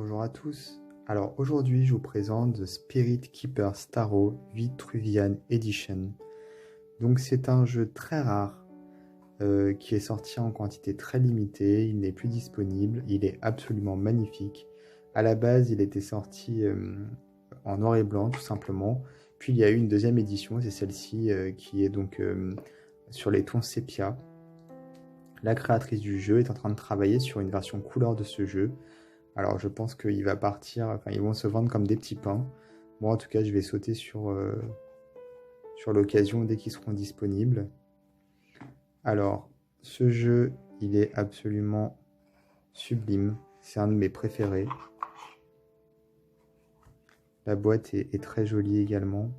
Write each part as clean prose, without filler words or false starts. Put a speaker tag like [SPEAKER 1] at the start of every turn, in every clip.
[SPEAKER 1] Bonjour à tous. Alors aujourd'hui, je vous présente The Spirit Keepers Tarot Vitruvian Edition. Donc c'est un jeu très rare qui est sorti en quantité très limitée. Il n'est plus disponible. Il est absolument magnifique. À la base, il était sorti en noir et blanc tout simplement. Puis il y a eu une deuxième édition, c'est celle-ci qui est donc sur les tons sépia. La créatrice du jeu est en train de travailler sur une version couleur de ce jeu. Alors je pense qu'il va partir, enfin ils vont se vendre comme des petits pains. Moi en tout cas je vais sauter sur l'occasion dès qu'ils seront disponibles. Alors ce jeu il est absolument sublime, c'est un de mes préférés. La boîte est très jolie également.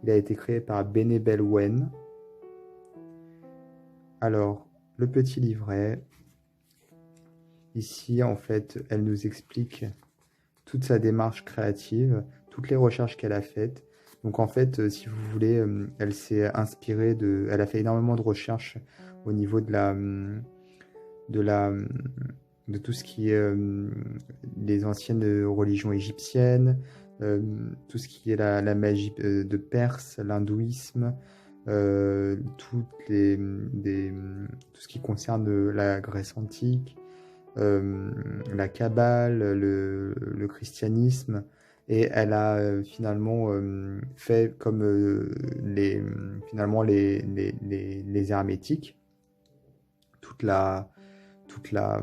[SPEAKER 1] Il a été créé par Benebel Wen. Alors, le petit livret. Ici, en fait, elle nous explique toute sa démarche créative, toutes les recherches qu'elle a faites. Donc, en fait, si vous voulez, elle s'est inspirée de... Elle a fait énormément de recherches au niveau de la, de tout ce qui est les anciennes religions égyptiennes, tout ce qui est la magie de Perse, l'hindouisme, tout ce qui concerne la Grèce antique, la Kabbale, le christianisme, et elle a finalement fait comme finalement les hermétiques, toute la, toute la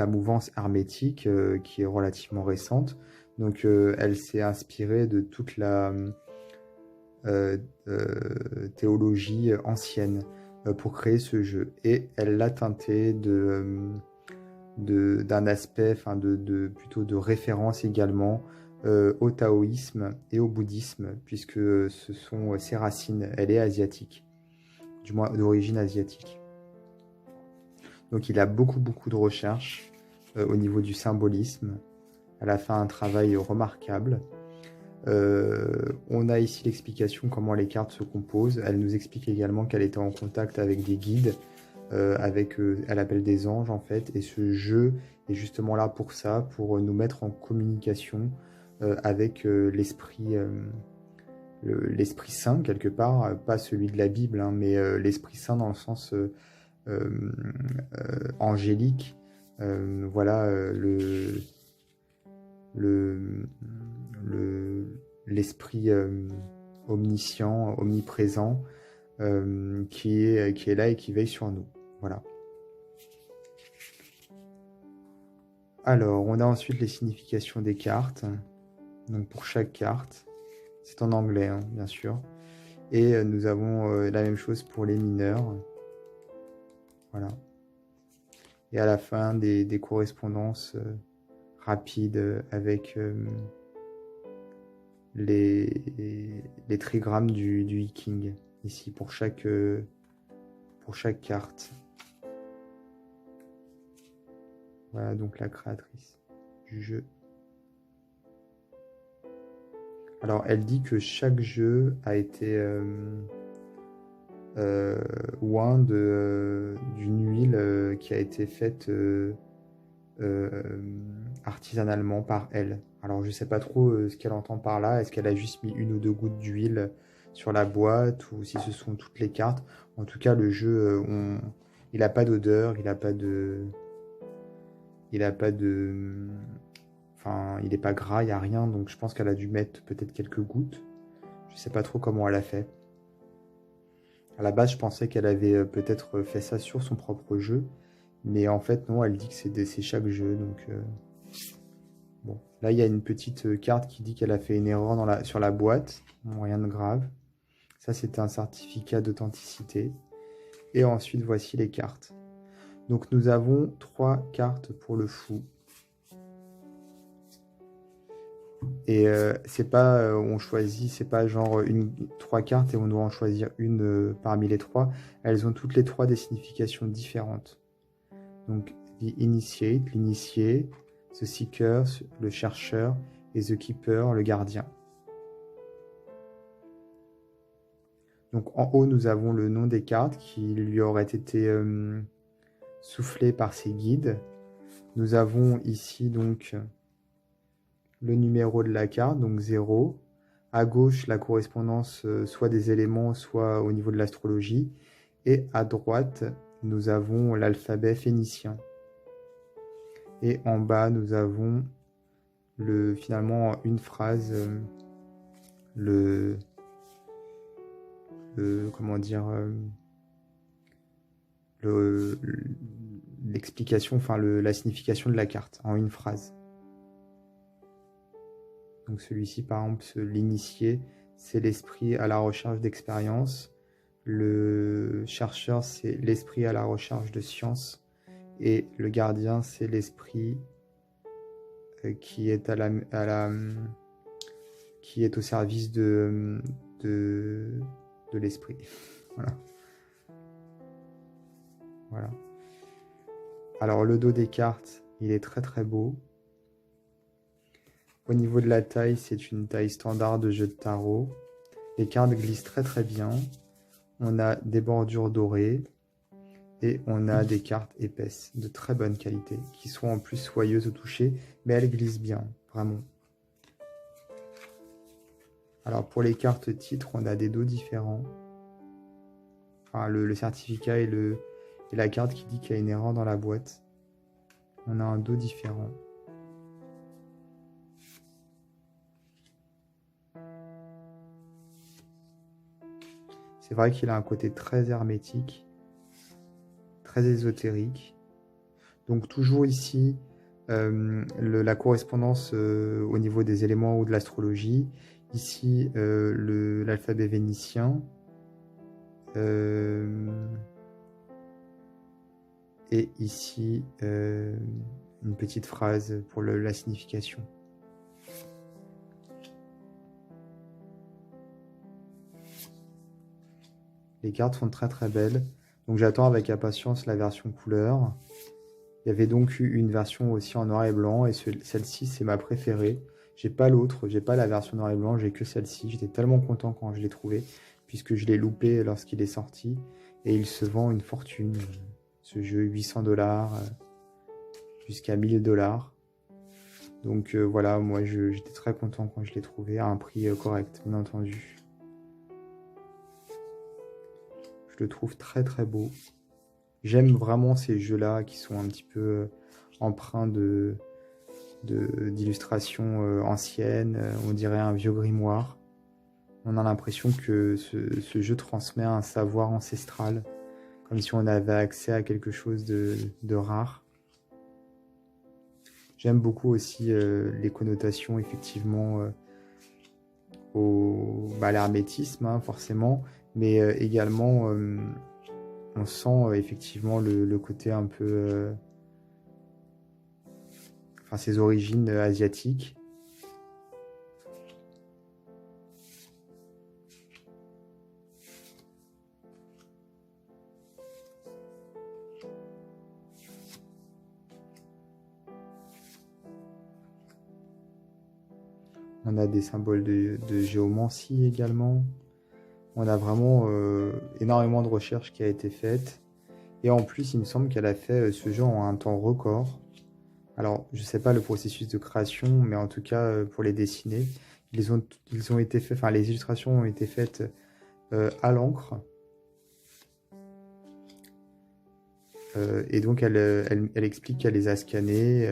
[SPEAKER 1] mouvance hermétique qui est relativement récente. Donc elle s'est inspirée de toute la théologie ancienne pour créer ce jeu. Et elle l'a teinté d'un aspect, enfin plutôt de référence également au taoïsme et au bouddhisme, puisque ce sont ses racines. Elle est asiatique, du moins d'origine asiatique. Donc il a beaucoup de recherches au niveau du symbolisme. Elle a fait un travail remarquable. On a ici l'explication comment les cartes se composent. Elle nous explique également qu'elle était en contact avec des guides, elle appelle des anges en fait, et ce jeu est justement là pour ça, pour nous mettre en communication avec l'Esprit Saint quelque part, pas celui de la Bible, hein, mais l'Esprit Saint dans le sens angélique. Voilà le, l'esprit omniscient, omniprésent, qui est là et qui veille sur nous. Voilà. Alors, on a ensuite les significations des cartes. Donc, pour chaque carte, c'est en anglais, hein, bien sûr. Et nous avons la même chose pour les mineurs. Voilà. Et à la fin, des correspondances rapides avec les trigrammes du Viking, ici, pour chaque carte. Voilà donc la créatrice du jeu. Alors, elle dit que chaque jeu a été oint d'une huile qui a été faite artisanalement par elle. Alors, je sais pas trop ce qu'elle entend par là. Est-ce qu'elle a juste mis une ou deux gouttes d'huile sur la boîte ou si ce sont toutes les cartes? En tout cas, le jeu, il n'a pas d'odeur, il n'a pas de... Enfin, il n'est pas gras, il n'y a rien, donc je pense qu'elle a dû mettre peut-être quelques gouttes. Je sais pas trop comment elle a fait. À la base, je pensais qu'elle avait peut-être fait ça sur son propre jeu, mais en fait, non, elle dit que c'est chaque jeu, donc... Bon, là, il y a une petite carte qui dit qu'elle a fait une erreur sur la boîte. Bon, rien de grave. Ça, c'était un certificat d'authenticité. Et ensuite, voici les cartes. Donc, nous avons 3 cartes pour le fou. Et c'est pas on choisit, c'est pas genre 3 cartes et on doit en choisir une parmi les 3. Elles ont toutes les 3 des significations différentes. Donc, The Initiate, l'initié, The Seeker, le chercheur, et The Keeper, le gardien. Donc en haut, nous avons le nom des cartes qui lui auraient été soufflées par ses guides. Nous avons ici donc le numéro de la carte, donc 0. À gauche, la correspondance soit des éléments, soit au niveau de l'astrologie. Et à droite, nous avons l'alphabet phénicien. Et en bas, nous avons finalement une phrase, comment dire, l'explication, enfin la signification de la carte en une phrase. Donc celui-ci, par exemple, l'initié, c'est l'esprit à la recherche d'expérience. Le chercheur, c'est l'esprit à la recherche de science. Et le gardien, c'est l'esprit qui est qui est au service de l'esprit. Voilà. Voilà. Alors le dos des cartes, il est très très beau. Au niveau de la taille, c'est une taille standard de jeu de tarot. Les cartes glissent très très bien. On a des bordures dorées et on a des cartes épaisses de très bonne qualité qui sont en plus soyeuses au toucher, mais elles glissent bien, vraiment. Alors pour les cartes titres, on a des dos différents. Enfin, le certificat et la carte qui dit qu'il y a une erreur dans la boîte. On a un dos différent. C'est vrai qu'il a un côté très hermétique, très ésotérique. Donc toujours ici, la correspondance au niveau des éléments ou de l'astrologie. Ici, l'alphabet vénitien. Et ici, une petite phrase pour la signification. Les cartes sont très très belles. Donc j'attends avec impatience la version couleur. Il y avait donc eu une version aussi en noir et blanc. Et celle-ci, c'est ma préférée. J'ai pas l'autre, j'ai pas la version noir et blanc, j'ai que celle-ci. J'étais tellement content quand je l'ai trouvé, puisque je l'ai loupé lorsqu'il est sorti. Et il se vend une fortune. Ce jeu, 800 $, jusqu'à 1000 $. Donc voilà, moi j'étais très content quand je l'ai trouvé à un prix correct, bien entendu. Je le trouve très très beau. J'aime vraiment ces jeux-là qui sont un petit peu empreints d'illustrations anciennes. On dirait un vieux grimoire. On a l'impression que ce jeu transmet un savoir ancestral, comme si on avait accès à quelque chose de rare. J'aime beaucoup aussi les connotations, effectivement, à l'hermétisme, hein, forcément, mais également, on sent effectivement le côté un peu... enfin, ses origines asiatiques. On a des symboles de géomancie également. On a vraiment énormément de recherches qui a été faite. Et en plus, il me semble qu'elle a fait ce jeu en un temps record. Alors, je ne sais pas le processus de création, mais en tout cas, pour les dessiner, ils ont été faits, enfin, les illustrations ont été faites à l'encre. Et donc, elle explique qu'elle les a scannés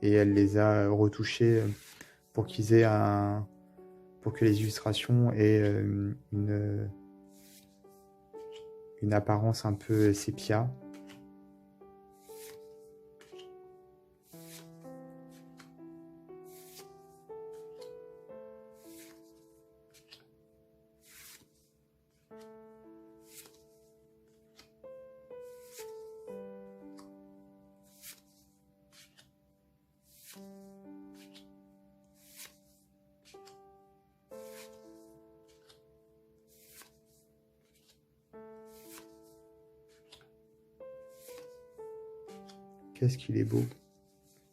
[SPEAKER 1] et elle les a retouchés pour qu'ils aient pour que les illustrations aient une apparence un peu sépia. Qu'est-ce qu'il est beau.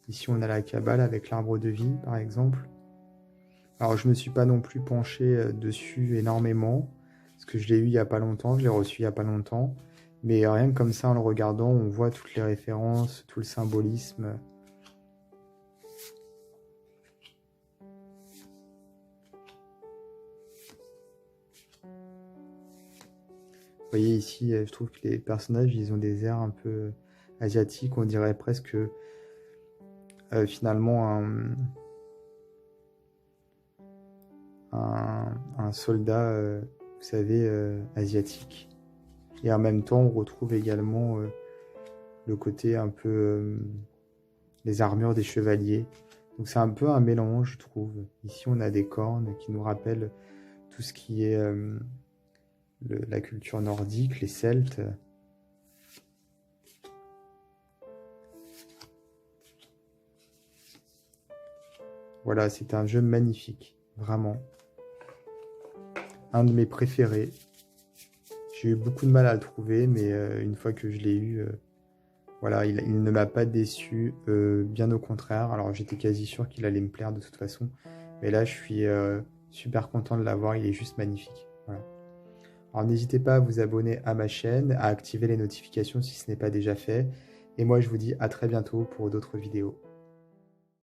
[SPEAKER 1] Ici, on a la Kabbale avec l'arbre de vie, par exemple. Alors, je ne me suis pas non plus penché dessus énormément. Parce que je l'ai eu il n'y a pas longtemps, je l'ai reçu il n'y a pas longtemps. Mais rien que comme ça, en le regardant, on voit toutes les références, tout le symbolisme. Vous voyez ici, je trouve que les personnages, ils ont des airs un peu asiatiques. On dirait presque finalement un soldat, vous savez, asiatique. Et en même temps, on retrouve également le côté un peu les armures des chevaliers. Donc c'est un peu un mélange, je trouve. Ici, on a des cornes qui nous rappellent tout ce qui est la culture nordique, les Celtes. Voilà, c'est un jeu magnifique, vraiment. Un de mes préférés. J'ai eu beaucoup de mal à le trouver, mais une fois que je l'ai eu, voilà, il ne m'a pas déçu, bien au contraire. Alors j'étais quasi sûr qu'il allait me plaire de toute façon, mais là je suis super content de l'avoir, il est juste magnifique. Voilà. Alors n'hésitez pas à vous abonner à ma chaîne, à activer les notifications si ce n'est pas déjà fait, et moi je vous dis à très bientôt pour d'autres vidéos.